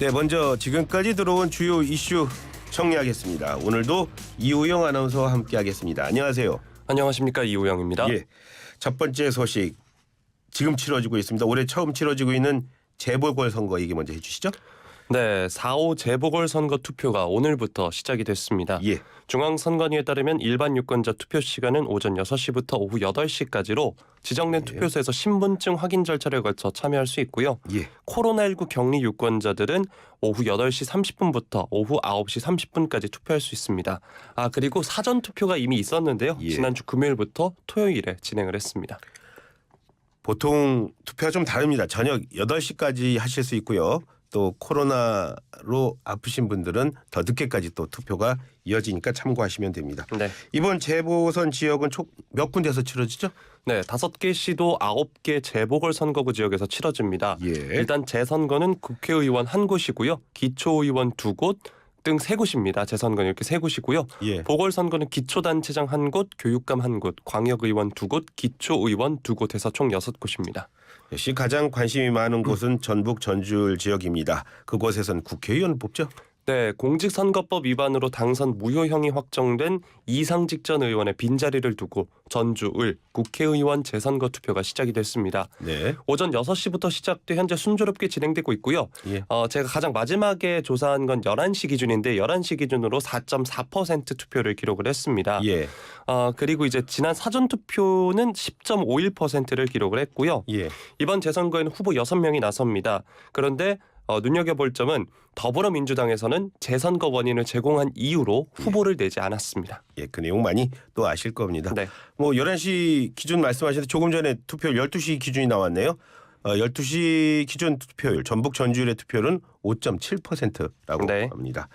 네, 먼저 지금까지 들어온 주요 이슈 정리하겠습니다. 오늘도 이우영 아나운서와 함께하겠습니다. 안녕하세요. 안녕하십니까, 이우영입니다. 예, 첫 번째 소식 지금 치러지고 있습니다. 올해 처음 치러지고 있는 재보궐선거 얘기 먼저 해주시죠. 네, 4.5 재보궐선거 투표가 오늘부터 시작이 됐습니다. 예. 중앙선관위에 따르면 일반 유권자 투표 시간은 오전 6시부터 오후 8시까지로 지정된 투표소에서 신분증 확인 절차를 거쳐 참여할 수 있고요. 예. 코로나19 격리 유권자들은 오후 8시 30분부터 오후 9시 30분까지 투표할 수 있습니다. 그리고 사전 투표가 이미 있었는데요. 예. 지난주 금요일부터 토요일에 진행을 했습니다. 보통 투표가 좀 다릅니다. 저녁 8시까지 하실 수 있고요. 또 코로나로 아프신 분들은 더 늦게까지 또 투표가 이어지니까 참고하시면 됩니다. 네. 이번 재보선 지역은 총 몇 군데서 치러지죠? 네, 5개 시도 9개 재보궐선거구 지역에서 치러집니다. 예. 일단 재선거는 국회의원 한 곳이고요. 기초의원 2곳 등 3곳입니다. 재선거는 이렇게 3곳이고요. 예. 보궐선거는 기초단체장 1곳, 교육감 1곳, 광역의원 2곳, 기초의원 2곳에서 총 6곳입니다. 역시 가장 관심이 많은 곳은 전북 전주을 지역입니다. 그곳에선 국회의원을 뽑죠? 네, 공직선거법 위반으로 당선 무효형이 확정된 이상직 전 의원의 빈자리를 두고 전주을 국회의원 재선거 투표가 시작이 됐습니다. 네. 오전 6시부터 시작돼 현재 순조롭게 진행되고 있고요. 예. 제가 가장 마지막에 조사한 건 11시 기준인데 11시 기준으로 4.4% 투표를 기록을 했습니다. 예. 그리고 이제 지난 사전 투표는 10.51%를 기록을 했고요. 예. 이번 재선거에는 후보 6명이 나섭니다. 그런데 눈여겨볼 점은 더불어민주당에서는 재선거 원인을 제공한 이유로 후보를 내지 않았습니다. 예, 그 내용 많이 또 아실 겁니다. 네. 뭐 11시 기준 말씀하셨는데 조금 전에 투표율 12시 기준이 나왔네요. 12시 기준 투표율 전북 전주일의 투표율은 5.7%라고 네. 합니다.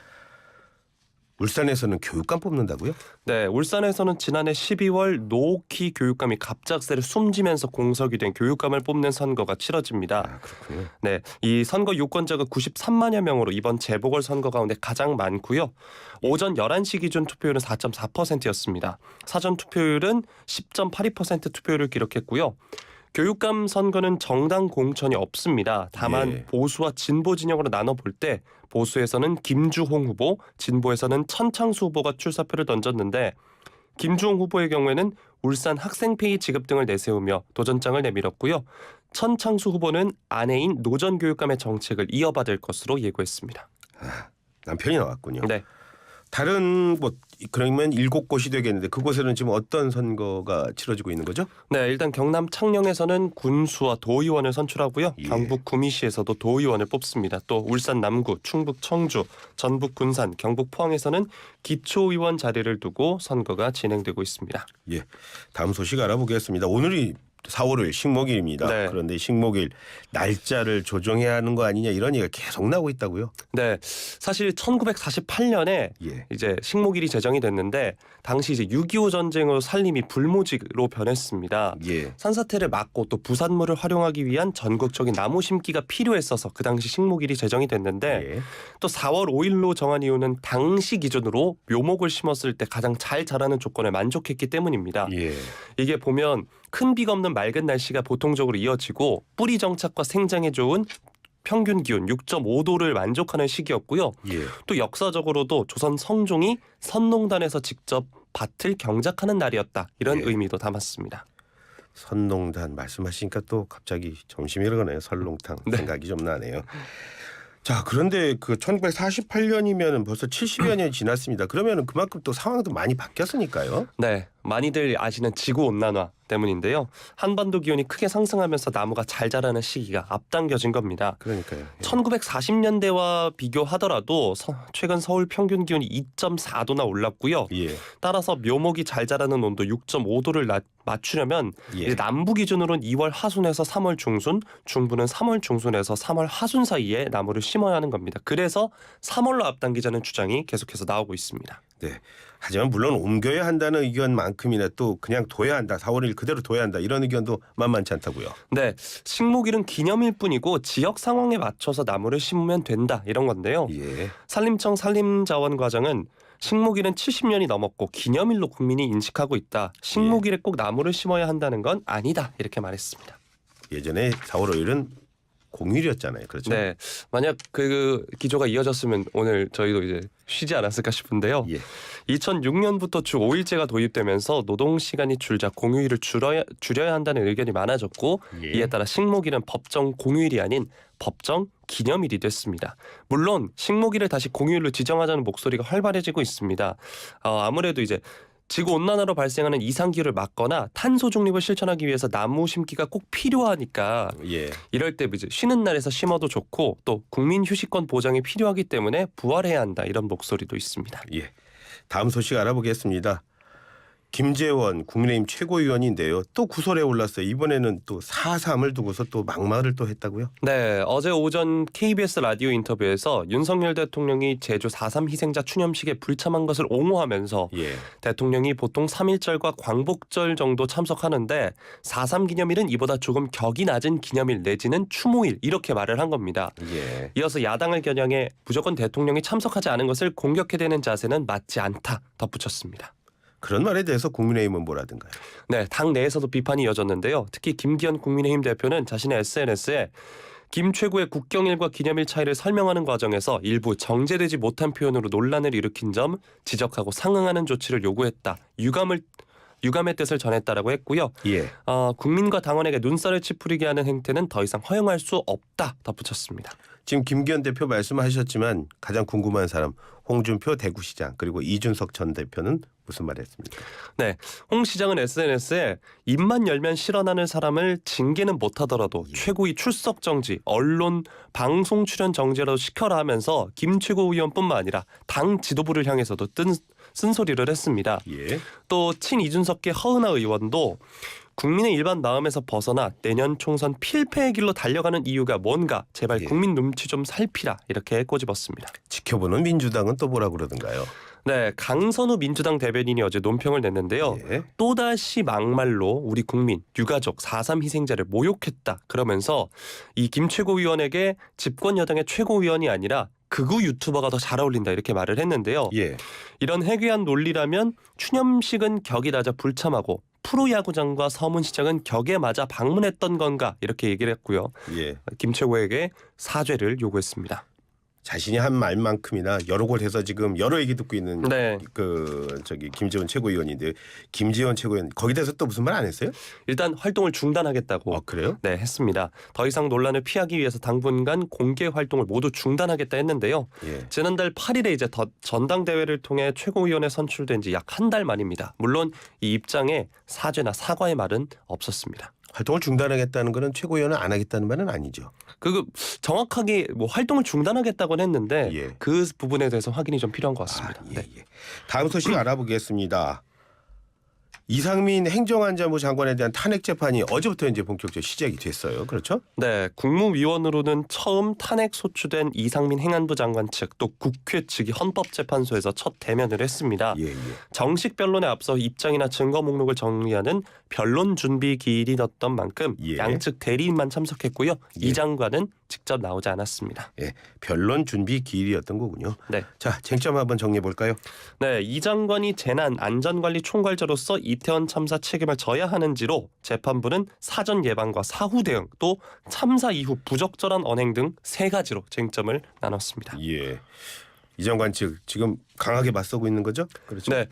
울산에서는 교육감 뽑는다고요? 네, 울산에서는 지난해 12월 노키 교육감이 갑작스레 숨지면서 공석이 된 교육감을 뽑는 선거가 치러집니다. 그렇군요. 네, 이 선거 유권자가 93만여 명으로 이번 재보궐선거 가운데 가장 많고요. 오전 11시 기준 투표율은 4.4%였습니다. 사전 투표율은 10.82% 투표율을 기록했고요. 교육감 선거는 정당 공천이 없습니다. 다만 예. 보수와 진보 진영으로 나눠볼 때 보수에서는 김주홍 후보, 진보에서는 천창수 후보가 출사표를 던졌는데 김주홍 후보의 경우에는 울산 학생페이 지급 등을 내세우며 도전장을 내밀었고요. 천창수 후보는 아내인 노 전 교육감의 정책을 이어받을 것으로 예고했습니다. 남편이 나왔군요. 네. 다른 그러면 7곳이 되겠는데 그곳에는 지금 어떤 선거가 치러지고 있는 거죠? 네, 일단 경남 창녕에서는 군수와 도의원을 선출하고요. 예. 경북 구미시에서도 도의원을 뽑습니다. 또 울산 남구, 충북 청주, 전북 군산, 경북 포항에서는 기초의원 자리를 두고 선거가 진행되고 있습니다. 예, 다음 소식 알아보겠습니다. 오늘이 4월 5일 식목일입니다. 네. 그런데 식목일 날짜를 조정해야 하는 거 아니냐 이런 얘기가 계속 나오고 있다고요? 네, 사실 1948년에 예. 이제 식목일이 제정이 됐는데 당시 이제 6.25 전쟁으로 살림이 불모지로 변했습니다. 예. 산사태를 막고 또 부산물을 활용하기 위한 전국적인 나무 심기가 필요했어서 그 당시 식목일이 제정이 됐는데 예. 또 4월 5일로 정한 이유는 당시 기준으로 묘목을 심었을 때 가장 잘 자라는 조건에 만족했기 때문입니다. 예. 이게 보면 큰 비가 없는 맑은 날씨가 보통적으로 이어지고 뿌리 정착과 생장에 좋은 평균 기온 6.5도를 만족하는 시기였고요. 예. 또 역사적으로도 조선 성종이 선농단에서 직접 밭을 경작하는 날이었다. 이런 예. 의미도 담았습니다. 선농단 말씀하시니까 또 갑자기 점심이 그러네요. 설렁탕 네. 생각이 좀 나네요. 자, 그런데 그 1948년이면 벌써 70여 년이 지났습니다. 그러면 그만큼 또 상황도 많이 바뀌었으니까요. 네, 많이들 아시는 지구온난화 때문인데요. 한반도 기온이 크게 상승하면서 나무가 잘 자라는 시기가 앞당겨진 겁니다. 그러니까요. 예. 1940년대와 비교하더라도 최근 서울 평균 기온이 2.4도나 올랐고요. 예. 따라서 묘목이 잘 자라는 온도 6.5도를 맞추려면 예. 이제 남부 기준으로는 2월 하순에서 3월 중순, 중부는 3월 중순에서 3월 하순 사이에 나무를 심어야 하는 겁니다. 그래서 3월로 앞당기자는 주장이 계속해서 나오고 있습니다. 네. 하지만 물론 옮겨야 한다는 의견만큼이나 또 그냥 둬야 한다. 4월 1일 그대로 둬야 한다. 이런 의견도 만만치 않다고요. 네, 식목일은 기념일 뿐이고 지역 상황에 맞춰서 나무를 심으면 된다 이런 건데요. 예. 산림청 산림자원과장은 식목일은 70년이 넘었고 기념일로 국민이 인식하고 있다. 식목일에 꼭 나무를 심어야 한다는 건 아니다 이렇게 말했습니다. 예전에 4월 5일은 공휴일이었잖아요. 그렇죠? 네, 만약 그 기조가 이어졌으면 오늘 저희도 이제 쉬지 않았을까 싶은데요. 예. 2006년부터 주 5일제가 도입되면서 노동 시간이 줄자 공휴일을 줄여야 한다는 의견이 많아졌고 예. 이에 따라 식목일은 법정 공휴일이 아닌 법정 기념일이 됐습니다. 물론 식목일을 다시 공휴일로 지정하자는 목소리가 활발해지고 있습니다. 아무래도 이제 지구 온난화로 발생하는 이상기후를 막거나 탄소 중립을 실천하기 위해서 나무 심기가 꼭 필요하니까 예. 이럴 때 이제 쉬는 날에서 심어도 좋고 또 국민 휴식권 보장이 필요하기 때문에 부활해야 한다 이런 목소리도 있습니다. 예. 다음 소식 알아보겠습니다. 김재원 국민의힘 최고위원인데요. 또 구설에 올랐어요. 이번에는 또 4.3을 두고서 또 막말을 또 했다고요? 네, 어제 오전 KBS 라디오 인터뷰에서 윤석열 대통령이 제주 4.3 희생자 추념식에 불참한 것을 옹호하면서 예. 대통령이 보통 3.1절과 광복절 정도 참석하는데 4.3 기념일은 이보다 조금 격이 낮은 기념일 내지는 추모일 이렇게 말을 한 겁니다. 예. 이어서 야당을 겨냥해 무조건 대통령이 참석하지 않은 것을 공격해대는 자세는 맞지 않다 덧붙였습니다. 그런 말에 대해서 국민의힘은 뭐라든가요? 네, 당 내에서도 비판이 이어졌는데요. 특히 김기현 국민의힘 대표는 자신의 SNS에 김 최고의 국경일과 기념일 차이를 설명하는 과정에서 일부 정제되지 못한 표현으로 논란을 일으킨 점 지적하고 상응하는 조치를 요구했다. 유감의 뜻을 전했다라고 했고요. 예. 국민과 당원에게 눈살을 찌푸리게 하는 행태는 더 이상 허용할 수 없다 덧붙였습니다. 지금 김기현 대표 말씀하셨지만 가장 궁금한 사람 홍준표 대구시장 그리고 이준석 전 대표는 무슨 말했습니까? 네, 홍 시장은 SNS에 입만 열면 실언하는 사람을 징계는 못하더라도 최고위 출석 정지, 언론 방송 출연 정지라도 시켜라 하면서 김 최고위원뿐만 아니라 당 지도부를 향해서도 쓴소리를 했습니다. 예. 또 친 이준석계 허은하 의원도 국민의 일반 마음에서 벗어나 내년 총선 필패의 길로 달려가는 이유가 뭔가 제발 예. 국민 눈치 좀 살피라 이렇게 꼬집었습니다. 지켜보는 민주당은 또 뭐라 그러던가요? 네, 강선우 민주당 대변인이 어제 논평을 냈는데요. 예. 또다시 막말로 우리 국민, 유가족 4.3 희생자를 모욕했다. 그러면서 이 김 최고위원에게 집권 여당의 최고위원이 아니라 극우 유튜버가 더 잘 어울린다 이렇게 말을 했는데요. 예. 이런 해괴한 논리라면 추념식은 격이 낮아 불참하고 프로야구장과 서문시장은 격에 맞아 방문했던 건가 이렇게 얘기를 했고요. 예. 김 최고에게 사죄를 요구했습니다. 자신이 한 말만큼이나 여러 곳 해서 지금 여러 얘기 듣고 있는 네. 김재원 최고위원인데 김재원 최고위원 거기 대해서 또 무슨 말 안 했어요? 일단 활동을 중단하겠다고 그래요? 네, 했습니다. 더 이상 논란을 피하기 위해서 당분간 공개 활동을 모두 중단하겠다 했는데요. 예. 지난달 8일에 이제 전당대회를 통해 최고위원에 선출된 지 약 한 달 만입니다. 물론 이 입장에 사죄나 사과의 말은 없었습니다. 활동을 중단하겠다는 거는 최고위원은 안 하겠다는 말은 아니죠. 정확하게 뭐 활동을 중단하겠다고는 했는데 예. 그 부분에 대해서 확인이 좀 필요한 것 같습니다. 예, 네. 예. 다음 소식 알아보겠습니다. 이상민 행정안전부 장관에 대한 탄핵 재판이 어제부터 이제 본격적으로 시작이 됐어요. 그렇죠? 네, 국무위원으로는 처음 탄핵 소추된 이상민 행안부 장관 측 또 국회 측이 헌법재판소에서 첫 대면을 했습니다. 예, 예. 정식 변론에 앞서 입장이나 증거 목록을 정리하는 변론 준비 기일이 었던 만큼 예. 양측 대리인만 참석했고요. 예. 이 장관은 직접 나오지 않았습니다. 예, 변론 준비 기일이었던 거군요. 네. 자, 쟁점 한번 정리해 볼까요? 네, 이 장관이 재난 안전관리 총괄자로서 이태원 참사 책임을 져야 하는지로 재판부는 사전 예방과 사후 대응 또 참사 이후 부적절한 언행 등 세 가지로 쟁점을 나눴습니다. 예. 이 장관 측 지금 강하게 맞서고 있는 거죠? 그렇죠. 네,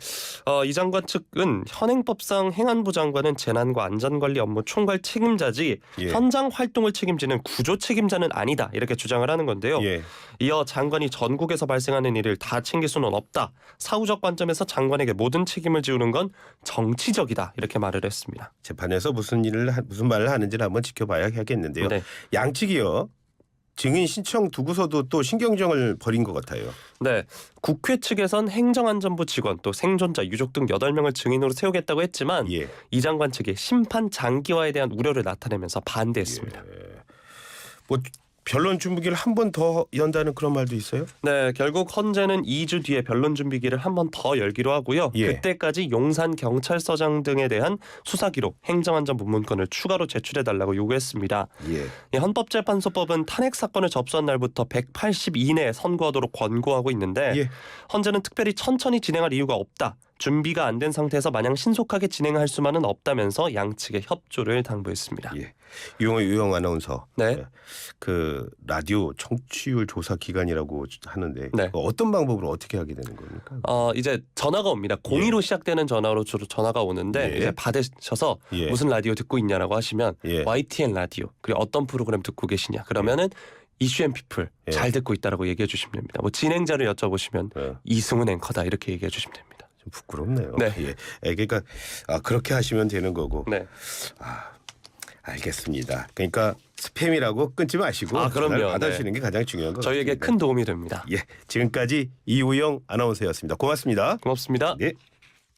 이 장관 측은 현행법상 행안부 장관은 재난과 안전관리 업무 총괄 책임자지 예. 현장 활동을 책임지는 구조 책임자는 아니다 이렇게 주장을 하는 건데요. 예. 이어 장관이 전국에서 발생하는 일을 다 챙길 수는 없다. 사후적 관점에서 장관에게 모든 책임을 지우는 건 정치적이다 이렇게 말을 했습니다. 재판에서 무슨 말을 하는지를 한번 지켜봐야 하겠는데요. 네. 양측이요. 증인 신청 두고서도 또 신경전을 벌인 것 같아요. 네, 국회 측에선 행정안전부 직원 또 생존자 유족 등 8명을 증인으로 세우겠다고 했지만 예. 이 장관 측이 심판 장기화에 대한 우려를 나타내면서 반대했습니다. 뭐 변론 준비기를 한 번 더 연다는 그런 말도 있어요? 네, 결국 헌재는 2주 뒤에 변론 준비기를 한 번 더 열기로 하고요. 예. 그때까지 용산 경찰서장 등에 대한 수사 기록, 행정안전부 문건을 추가로 제출해달라고 요구했습니다. 예. 이 헌법재판소법은 탄핵 사건을 접수한 날부터 180 이내에 선고하도록 권고하고 있는데 예. 헌재는 특별히 천천히 진행할 이유가 없다. 준비가 안 된 상태에서 마냥 신속하게 진행할 수만은 없다면서 양측의 협조를 당부했습니다. 예. 유영 아나운서. 네. 그 라디오 청취율 조사 기관이라고 하는데 네. 어떤 방법으로 어떻게 하게 되는 겁니까? 이제 전화가 옵니다. 02로 시작되는 전화로 주로 전화가 오는데 예. 이제 받으셔서 예. 무슨 라디오 듣고 있냐라고 하시면 예. YTN 라디오 그리고 어떤 프로그램 듣고 계시냐 그러면은 이슈앤피플 예. 잘 듣고 있다라고 얘기해 주시면 됩니다. 뭐 진행자를 여쭤보시면 예. 이승훈 앵커다 이렇게 얘기해 주시면 됩니다. 좀 부끄럽네요. 네. 예. 그러니까 그렇게 하시면 되는 거고. 네. 알겠습니다. 그러니까 스팸이라고 끊지 마시고 그럼요. 전화를 받아주시는 게 가장 중요한 것 저희에게 같습니다. 큰 도움이 됩니다. 예, 지금까지 이우영 아나운서였습니다. 고맙습니다. 고맙습니다. 네.